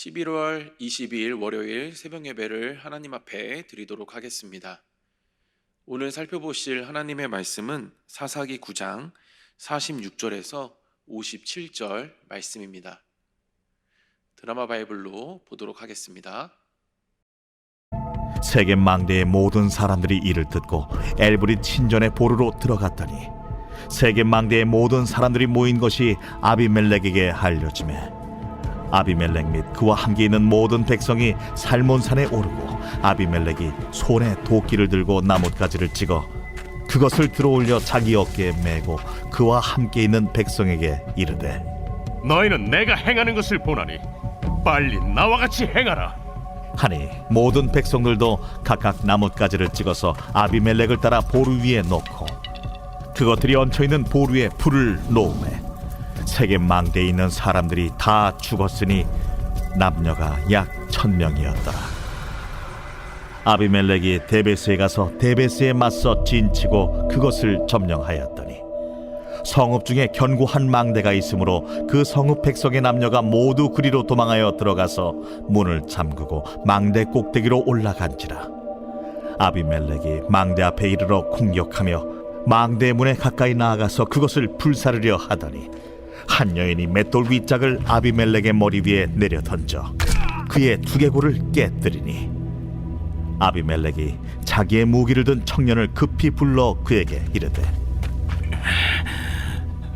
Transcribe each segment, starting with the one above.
11월 22일 월요일 새벽 예배를 하나님 앞에 드리도록 하겠습니다. 오늘 살펴보실 하나님의 말씀은 사사기 9장 46절에서 57절 말씀입니다. 드라마 바이블로 보도록 하겠습니다. 세겜 망대의 모든 사람들이 이를 듣고 엘브릿 신전의 보르로 들어갔더니 세겜 망대의 모든 사람들이 모인 것이 아비멜렉에게 알려지매 아비멜렉 및 그와 함께 있는 모든 백성이 살몬산에 오르고 아비멜렉이 손에 도끼를 들고 나뭇가지를 찍어 그것을 들어올려 자기 어깨에 메고 그와 함께 있는 백성에게 이르되 너희는 내가 행하는 것을 보나니 빨리 나와 같이 행하라. 하니 모든 백성들도 각각 나뭇가지를 찍어서 아비멜렉을 따라 보루 위에 놓고 그것들이 얹혀있는 보루에 불을 놓으매 세겜 망대에 있는 사람들이 다 죽었으니 남녀가 약 1000명이었더라. 아비멜렉이 데베스에 가서 데베스에 맞서 진치고 그것을 점령하였더니 성읍 중에 견고한 망대가 있으므로 그 성읍 백성의 남녀가 모두 그리로 도망하여 들어가서 문을 잠그고 망대 꼭대기로 올라간지라. 아비멜렉이 망대 앞에 이르러 공격하며 망대 문에 가까이 나아가서 그것을 불사르려 하더니 한 여인이 맷돌 윗짝을 아비멜렉의 머리 위에 내려 던져 그의 두개골을 깨뜨리니 아비멜렉이 자기의 무기를 든 청년을 급히 불러 그에게 이르되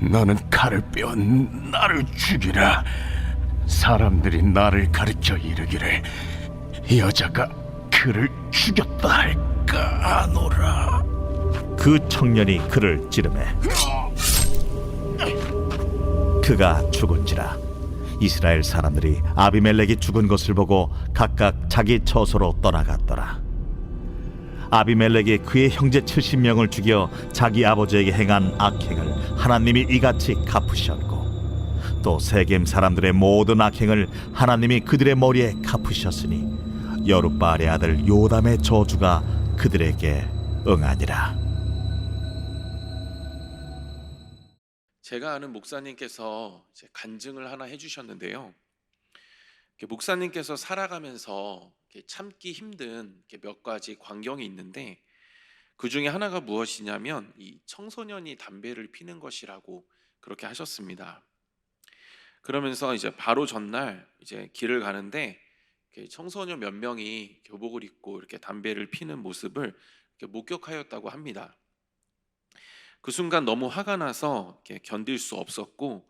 너는 칼을 빼어 나를 죽이라. 사람들이 나를 가르쳐 이르기를 여자가 그를 죽였다 할까 하노라. 그 청년이 그를 찌르매 그가 죽은지라. 이스라엘 사람들이 아비멜렉이 죽은 것을 보고 각각 자기 처소로 떠나갔더라. 아비멜렉이 그의 형제 70명을 죽여 자기 아버지에게 행한 악행을 하나님이 이같이 갚으셨고 또 세겜 사람들의 모든 악행을 하나님이 그들의 머리에 갚으셨으니 여룻바알의 아들 요담의 저주가 그들에게 응하니라. 제가 아는 목사님께서 이제 간증을 하나 해주셨는데요. 목사님께서 살아가면서 참기 힘든 몇 가지 광경이 있는데 그 중에 하나가 무엇이냐면 이 청소년이 담배를 피는 것이라고 그렇게 하셨습니다. 그러면서 이제 바로 전날 이제 길을 가는데 청소년 몇 명이 교복을 입고 이렇게 담배를 피는 모습을 이렇게 목격하였다고 합니다. 그 순간 너무 화가 나서 견딜 수 없었고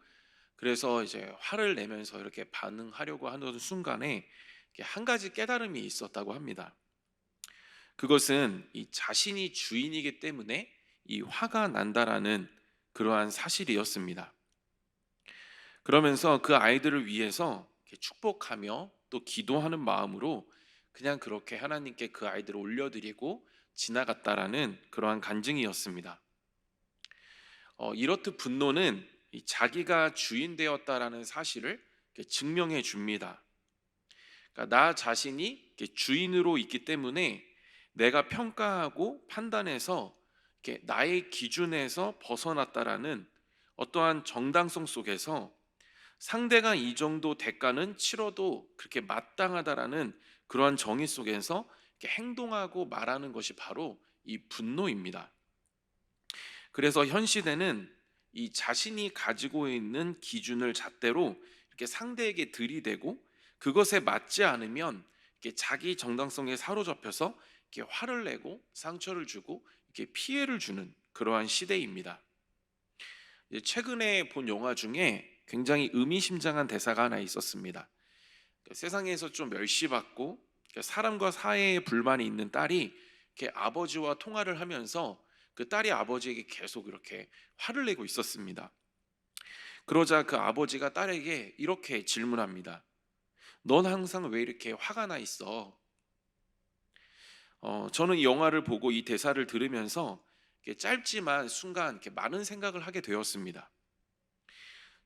그래서 이제 화를 내면서 이렇게 반응하려고 하는 순간에 한 가지 깨달음이 있었다고 합니다. 그것은 이 자신이 주인이기 때문에 이 화가 난다라는 그러한 사실이었습니다. 그러면서 그 아이들을 위해서 축복하며 또 기도하는 마음으로 그냥 그렇게 하나님께 그 아이들을 올려드리고 지나갔다라는 그러한 간증이었습니다. 이렇듯 분노는 자기가 주인 되었다라는 사실을 증명해 줍니다. 그러니까 나 자신이 주인으로 있기 때문에 내가 평가하고 판단해서 나의 기준에서 벗어났다라는 어떠한 정당성 속에서 상대가 이 정도 대가는 치러도 그렇게 마땅하다라는 그러한 정의 속에서 행동하고 말하는 것이 바로 이 분노입니다. 그래서 현 시대는 이 자신이 가지고 있는 기준을 잣대로 이렇게 상대에게 들이대고 그것에 맞지 않으면 이렇게 자기 정당성에 사로잡혀서 이렇게 화를 내고 상처를 주고 이렇게 피해를 주는 그러한 시대입니다. 최근에 본 영화 중에 굉장히 의미심장한 대사가 하나 있었습니다. 세상에서 좀 멸시받고 사람과 사이에 불만이 있는 딸이 이렇게 아버지와 통화를 하면서 그 딸이 아버지에게 계속 이렇게 화를 내고 있었습니다. 그러자 그 아버지가 딸에게 이렇게 질문합니다. 넌 항상 왜 이렇게 화가 나 있어? 저는 이 영화를 보고 이 대사를 들으면서 짧지만 순간 이렇게 많은 생각을 하게 되었습니다.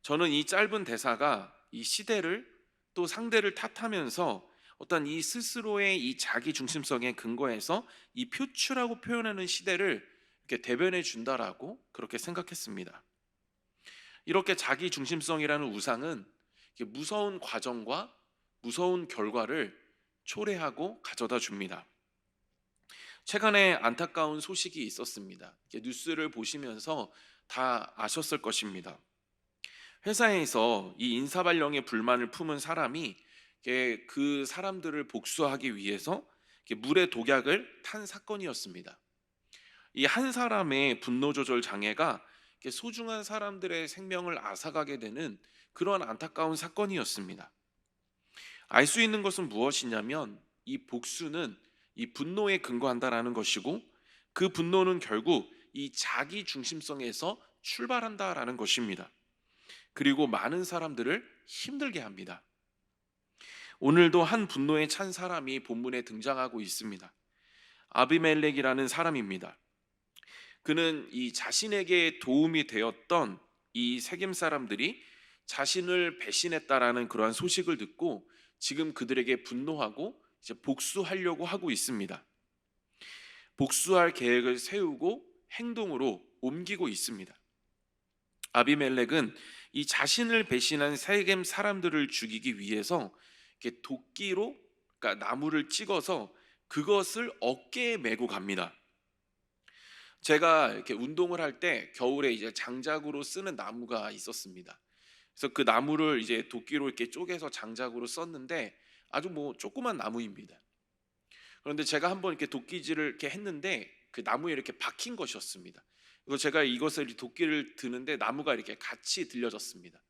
저는 이 짧은 대사가 이 시대를 또 상대를 탓하면서 어떤 이 스스로의 이 자기 중심성에 근거해서 이 표출하고 표현하는 시대를 이렇게 대변해 준다라고 그렇게 생각했습니다. 이렇게 자기 중심성이라는 우상은 무서운 과정과 무서운 결과를 초래하고 가져다 줍니다. 최근에 안타까운 소식이 있었습니다. 뉴스를 보시면서 다 아셨을 것입니다. 회사에서 이 인사발령에 불만을 품은 사람이 그 사람들을 복수하기 위해서 물에 독약을 탄 사건이었습니다. 이 한 사람의 분노 조절 장애가 소중한 사람들의 생명을 앗아가게 되는 그런 안타까운 사건이었습니다. 알 수 있는 것은 무엇이냐면 이 복수는 이 분노에 근거한다라는 것이고, 그 분노는 결국 이 자기 중심성에서 출발한다라는 것입니다. 그리고 많은 사람들을 힘들게 합니다. 오늘도 한 분노에 찬 사람이 본문에 등장하고 있습니다. 아비멜렉이라는 사람입니다. 그는 이 자신에게 도움이 되었던 이 세겜 사람들이 자신을 배신했다라는 그러한 소식을 듣고 지금 그들에게 분노하고 이제 복수하려고 하고 있습니다. 복수할 계획을 세우고 행동으로 옮기고 있습니다. 아비멜렉은 이 자신을 배신한 세겜 사람들을 죽이기 위해서 이렇게 도끼로, 그러니까 나무를 찍어서 그것을 어깨에 메고 갑니다. 제가 이렇게 운동을 할 때 겨울에 이제 장작으로 쓰는 나무가 있었습니다. 그래서 그 나무를 이제 도끼로 이렇게 쪼개서 장작으로 썼는데 아주 조그만 나무입니다. 그런데 제가 한번 이렇게 도끼질을 이렇게 했는데 그 나무에 이렇게 박힌 것이었습니다. 그래서 제가 이것을 도끼를 드는데 나무가 이렇게 같이 들려졌습니다.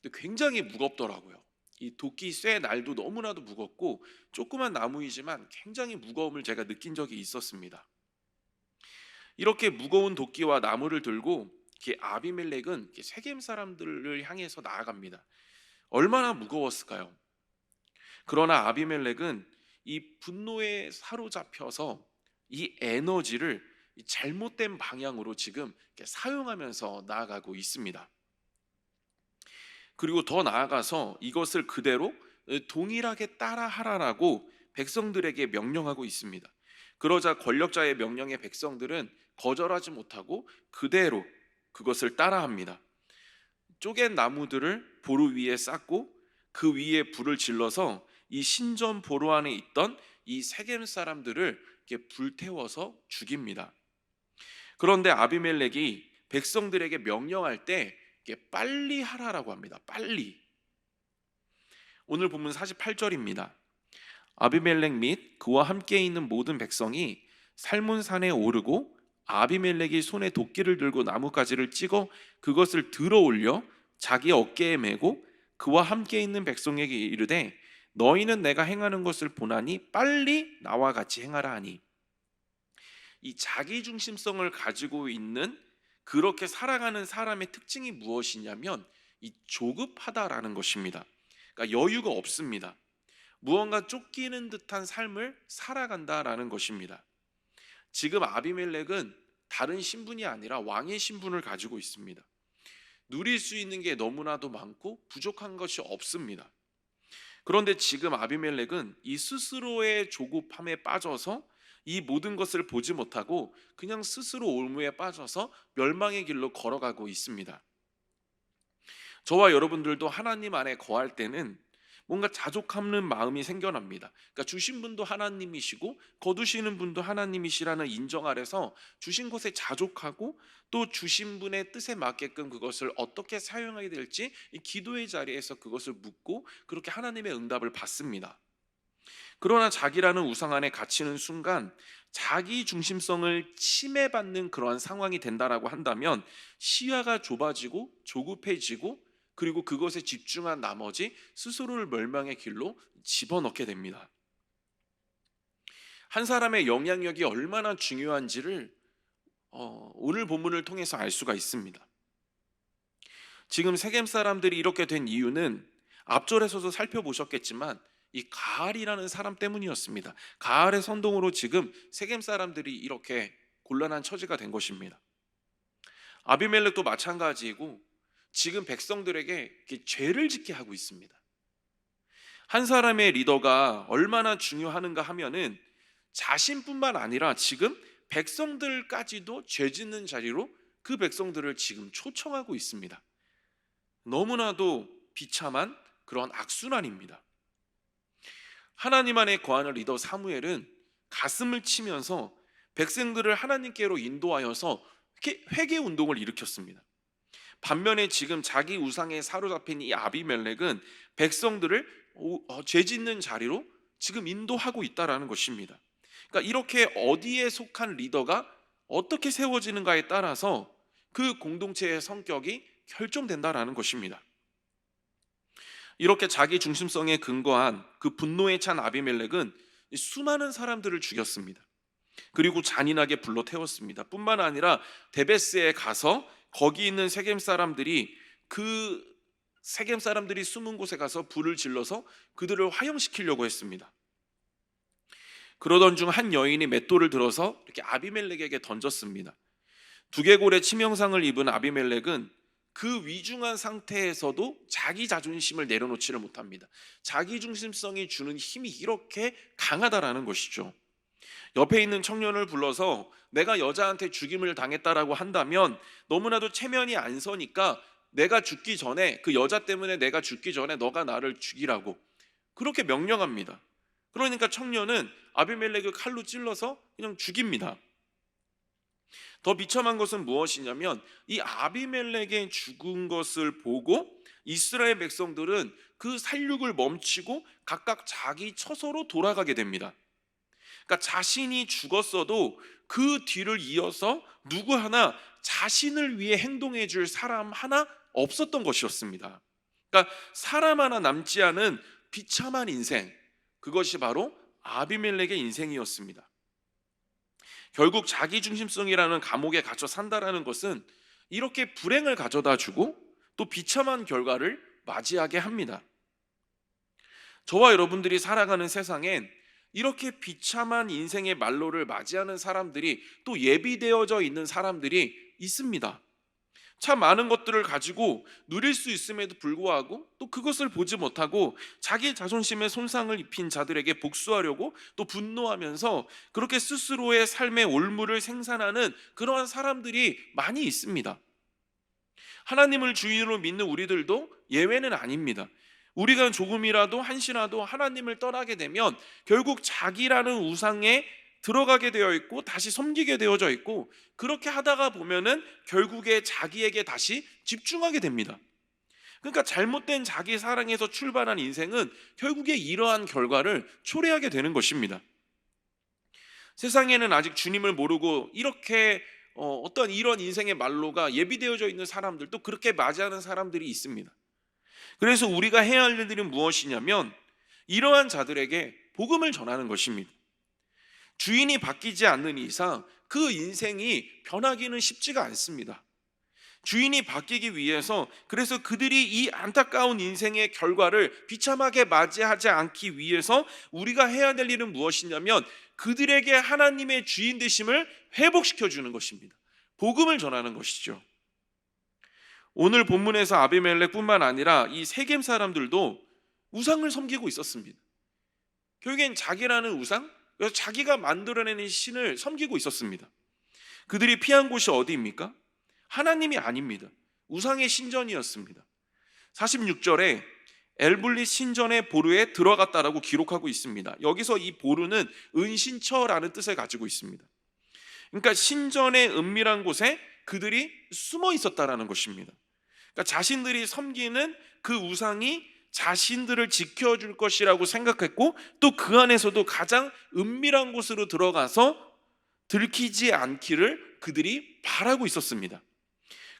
근데 굉장히 무겁더라고요. 이 도끼 쇠 날도 너무나도 무겁고 조그만 나무이지만 굉장히 무거움을 제가 느낀 적이 있었습니다. 이렇게 무거운 도끼와 나무를 들고 아비멜렉은 세겜 사람들을 향해서 나아갑니다. 얼마나 무거웠을까요? 그러나 아비멜렉은 이 분노에 사로잡혀서 이 에너지를 잘못된 방향으로 지금 사용하면서 나아가고 있습니다. 그리고 더 나아가서 이것을 그대로 동일하게 따라하라라고 백성들에게 명령하고 있습니다. 그러자 권력자의 명령에 백성들은 거절하지 못하고 그대로 그것을 따라합니다. 쪼갠 나무들을 보루 위에 쌓고 그 위에 불을 질러서 이 신전 보루 안에 있던 이 세겜 사람들을 이렇게 불태워서 죽입니다. 그런데 아비멜렉이 백성들에게 명령할 때 이게 빨리 하라라고 합니다. 빨리. 오늘 본문 48절입니다. 아비멜렉 및 그와 함께 있는 모든 백성이 살몬산에 오르고 아비멜렉이 손에 도끼를 들고 나뭇가지를 찍어 그것을 들어 올려 자기 어깨에 메고 그와 함께 있는 백성에게 이르되 너희는 내가 행하는 것을 보나니 빨리 나와 같이 행하라 하니, 이 자기 중심성을 가지고 있는 그렇게 살아가는 사람의 특징이 무엇이냐면 이 조급하다라는 것입니다. 그러니까 여유가 없습니다. 무언가 쫓기는 듯한 삶을 살아간다라는 것입니다. 지금 아비멜렉은 다른 신분이 아니라 왕의 신분을 가지고 있습니다. 누릴 수 있는 게 너무나도 많고 부족한 것이 없습니다. 그런데 지금 아비멜렉은 이 스스로의 조급함에 빠져서 이 모든 것을 보지 못하고 그냥 스스로 올무에 빠져서 멸망의 길로 걸어가고 있습니다. 저와 여러분들도 하나님 안에 거할 때는 뭔가 자족하는 마음이 생겨납니다. 그러니까 주신 분도 하나님이시고 거두시는 분도 하나님이시라는 인정 아래서 주신 것에 자족하고 또 주신 분의 뜻에 맞게끔 그것을 어떻게 사용하게 될지 이 기도의 자리에서 그것을 묻고 그렇게 하나님의 응답을 받습니다. 그러나 자기라는 우상 안에 갇히는 순간 자기 중심성을 침해받는 그러한 상황이 된다라고 한다면 시야가 좁아지고 조급해지고 그리고 그것에 집중한 나머지 스스로를 멸망의 길로 집어넣게 됩니다. 한 사람의 영향력이 얼마나 중요한지를 오늘 본문을 통해서 알 수가 있습니다. 지금 세겜 사람들이 이렇게 된 이유는 앞절에서도 살펴보셨겠지만 이 가알이라는 사람 때문이었습니다. 가알의 선동으로 지금 세겜 사람들이 이렇게 곤란한 처지가 된 것입니다. 아비멜렉도 마찬가지이고 지금 백성들에게 죄를 짓게 하고 있습니다. 한 사람의 리더가 얼마나 중요하는가 하면은 자신뿐만 아니라 지금 백성들까지도 죄 짓는 자리로 그 백성들을 지금 초청하고 있습니다. 너무나도 비참한 그런 악순환입니다. 하나님 안에 거하는 리더 사무엘은 가슴을 치면서 백성들을 하나님께로 인도하여서 이렇게 회개 운동을 일으켰습니다. 반면에 지금 자기 우상에 사로잡힌 이 아비멜렉은 백성들을 죄 짓는 자리로 지금 인도하고 있다라는 것입니다. 그러니까 이렇게 어디에 속한 리더가 어떻게 세워지는가에 따라서 그 공동체의 성격이 결정된다라는 것입니다. 이렇게 자기 중심성에 근거한 그 분노에 찬 아비멜렉은 수많은 사람들을 죽였습니다. 그리고 잔인하게 불러 태웠습니다. 뿐만 아니라 데베스에 가서 거기 있는 세겜 사람들이 숨은 곳에 가서 불을 질러서 그들을 화형시키려고 했습니다. 그러던 중 한 여인이 맷돌을 들어서 이렇게 아비멜렉에게 던졌습니다. 두개골에 치명상을 입은 아비멜렉은 그 위중한 상태에서도 자기 자존심을 내려놓지를 못합니다. 자기 중심성이 주는 힘이 이렇게 강하다라는 것이죠. 옆에 있는 청년을 불러서 내가 여자한테 죽임을 당했다라고 한다면 너무나도 체면이 안 서니까 내가 죽기 전에, 그 여자 때문에 내가 죽기 전에 너가 나를 죽이라고 그렇게 명령합니다. 그러니까 청년은 아비멜렉을 칼로 찔러서 그냥 죽입니다. 더 비참한 것은 무엇이냐면 이 아비멜렉의 죽은 것을 보고 이스라엘 백성들은 그 살육을 멈추고 각각 자기 처소로 돌아가게 됩니다. 그러니까 자신이 죽었어도 그 뒤를 이어서 누구 하나 자신을 위해 행동해 줄 사람 하나 없었던 것이었습니다. 그러니까 사람 하나 남지 않은 비참한 인생, 그것이 바로 아비멜렉의 인생이었습니다. 결국 자기 중심성이라는 감옥에 갇혀 산다라는 것은 이렇게 불행을 가져다 주고 또 비참한 결과를 맞이하게 합니다. 저와 여러분들이 살아가는 세상엔 이렇게 비참한 인생의 말로를 맞이하는 사람들이 또 예비되어져 있는 사람들이 있습니다. 참 많은 것들을 가지고 누릴 수 있음에도 불구하고 또 그것을 보지 못하고 자기 자존심에 손상을 입힌 자들에게 복수하려고 또 분노하면서 그렇게 스스로의 삶의 올무를 생산하는 그러한 사람들이 많이 있습니다. 하나님을 주인으로 믿는 우리들도 예외는 아닙니다. 우리가 조금이라도 한시라도 하나님을 떠나게 되면 결국 자기라는 우상에 들어가게 되어 있고 다시 섬기게 되어져 있고 그렇게 하다가 보면은 결국에 자기에게 다시 집중하게 됩니다. 그러니까 잘못된 자기 사랑에서 출발한 인생은 결국에 이러한 결과를 초래하게 되는 것입니다. 세상에는 아직 주님을 모르고 이렇게 어떤 이런 인생의 말로가 예비되어져 있는 사람들도 그렇게 맞이하는 사람들이 있습니다. 그래서 우리가 해야 할 일들은 무엇이냐면 이러한 자들에게 복음을 전하는 것입니다. 주인이 바뀌지 않는 이상 그 인생이 변하기는 쉽지가 않습니다. 주인이 바뀌기 위해서 그래서 그들이 이 안타까운 인생의 결과를 비참하게 맞이하지 않기 위해서 우리가 해야 될 일은 무엇이냐면 그들에게 하나님의 주인 되심을 회복시켜 주는 것입니다. 복음을 전하는 것이죠. 오늘 본문에서 아비멜렉뿐만 아니라 이 세겜 사람들도 우상을 섬기고 있었습니다. 결국엔 자기라는 우상, 그래서 자기가 만들어내는 신을 섬기고 있었습니다. 그들이 피한 곳이 어디입니까? 하나님이 아닙니다. 우상의 신전이었습니다. 46절에 엘블리 신전의 보루에 들어갔다라고 기록하고 있습니다. 여기서 이 보루는 은신처라는 뜻을 가지고 있습니다. 그러니까 신전의 은밀한 곳에 그들이 숨어 있었다라는 것입니다. 그러니까 자신들이 섬기는 그 우상이 자신들을 지켜줄 것이라고 생각했고 또 그 안에서도 가장 은밀한 곳으로 들어가서 들키지 않기를 그들이 바라고 있었습니다.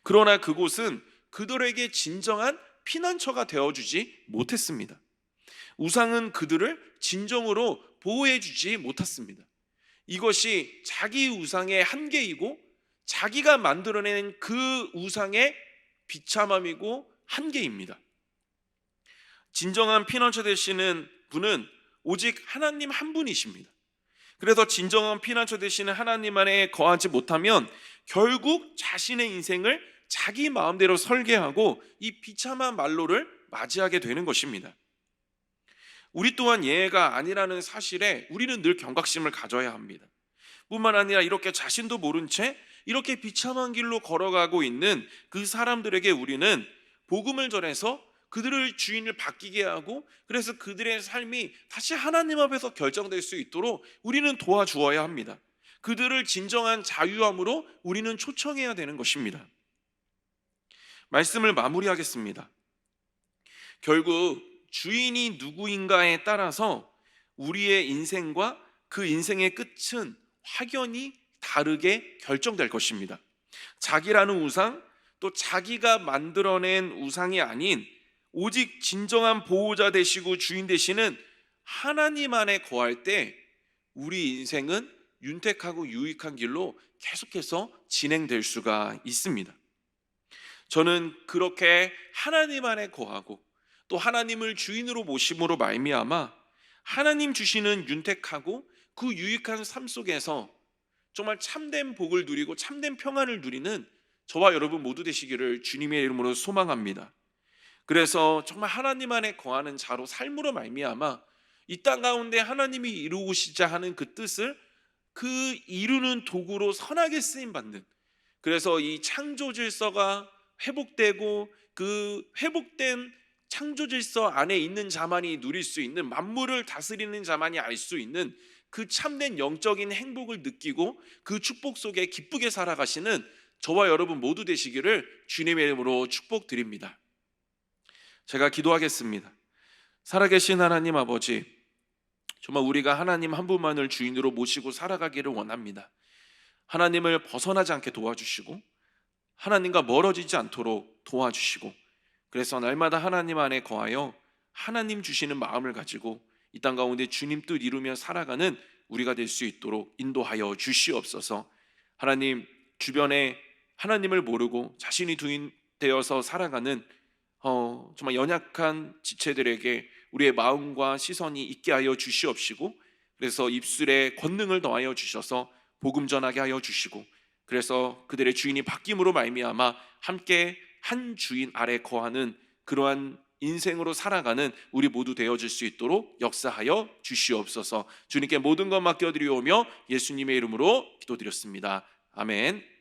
그러나 그곳은 그들에게 진정한 피난처가 되어주지 못했습니다. 우상은 그들을 진정으로 보호해주지 못했습니다. 이것이 자기 우상의 한계이고 자기가 만들어낸 그 우상의 비참함이고 한계입니다. 진정한 피난처 되시는 분은 오직 하나님 한 분이십니다. 그래서 진정한 피난처 되시는 하나님 안에 거하지 못하면 결국 자신의 인생을 자기 마음대로 설계하고 이 비참한 말로를 맞이하게 되는 것입니다. 우리 또한 예외가 아니라는 사실에 우리는 늘 경각심을 가져야 합니다. 뿐만 아니라 이렇게 자신도 모른 채 이렇게 비참한 길로 걸어가고 있는 그 사람들에게 우리는 복음을 전해서 그들을 주인을 바뀌게 하고, 그래서 그들의 삶이 다시 하나님 앞에서 결정될 수 있도록 우리는 도와주어야 합니다. 그들을 진정한 자유함으로 우리는 초청해야 되는 것입니다. 말씀을 마무리하겠습니다. 결국 주인이 누구인가에 따라서 우리의 인생과 그 인생의 끝은 확연히 다르게 결정될 것입니다. 자기라는 우상, 또 자기가 만들어낸 우상이 아닌 오직 진정한 보호자 되시고 주인 되시는 하나님 안에 거할 때 우리 인생은 윤택하고 유익한 길로 계속해서 진행될 수가 있습니다. 저는 그렇게 하나님 안에 거하고 또 하나님을 주인으로 모심으로 말미암아 하나님 주시는 윤택하고 그 유익한 삶 속에서 정말 참된 복을 누리고 참된 평안을 누리는 저와 여러분 모두 되시기를 주님의 이름으로 소망합니다. 그래서 정말 하나님 안에 거하는 자로 삶으로 말미암아 이 땅 가운데 하나님이 이루시자 하는 그 뜻을 그 이루는 도구로 선하게 쓰임 받는, 그래서 이 창조 질서가 회복되고 그 회복된 창조 질서 안에 있는 자만이 누릴 수 있는, 만물을 다스리는 자만이 알 수 있는 그 참된 영적인 행복을 느끼고 그 축복 속에 기쁘게 살아가시는 저와 여러분 모두 되시기를 주님의 이름으로 축복드립니다. 제가 기도하겠습니다. 살아계신 하나님 아버지, 정말 우리가 하나님 한 분만을 주인으로 모시고 살아가기를 원합니다. 하나님을 벗어나지 않게 도와주시고 하나님과 멀어지지 않도록 도와주시고, 그래서 날마다 하나님 안에 거하여 하나님 주시는 마음을 가지고 이 땅 가운데 주님 뜻 이루며 살아가는 우리가 될 수 있도록 인도하여 주시옵소서. 하나님, 주변에 하나님을 모르고 자신이 두인 되어서 살아가는 정말 연약한 지체들에게 우리의 마음과 시선이 있게 하여 주시옵시고, 그래서 입술에 권능을 더하여 주셔서 복음 전하게 하여 주시고, 그래서 그들의 주인이 바뀜으로 말미암아 함께 한 주인 아래 거하는 그러한 인생으로 살아가는 우리 모두 되어질 수 있도록 역사하여 주시옵소서. 주님께 모든 것 맡겨드리오며 예수님의 이름으로 기도드렸습니다. 아멘.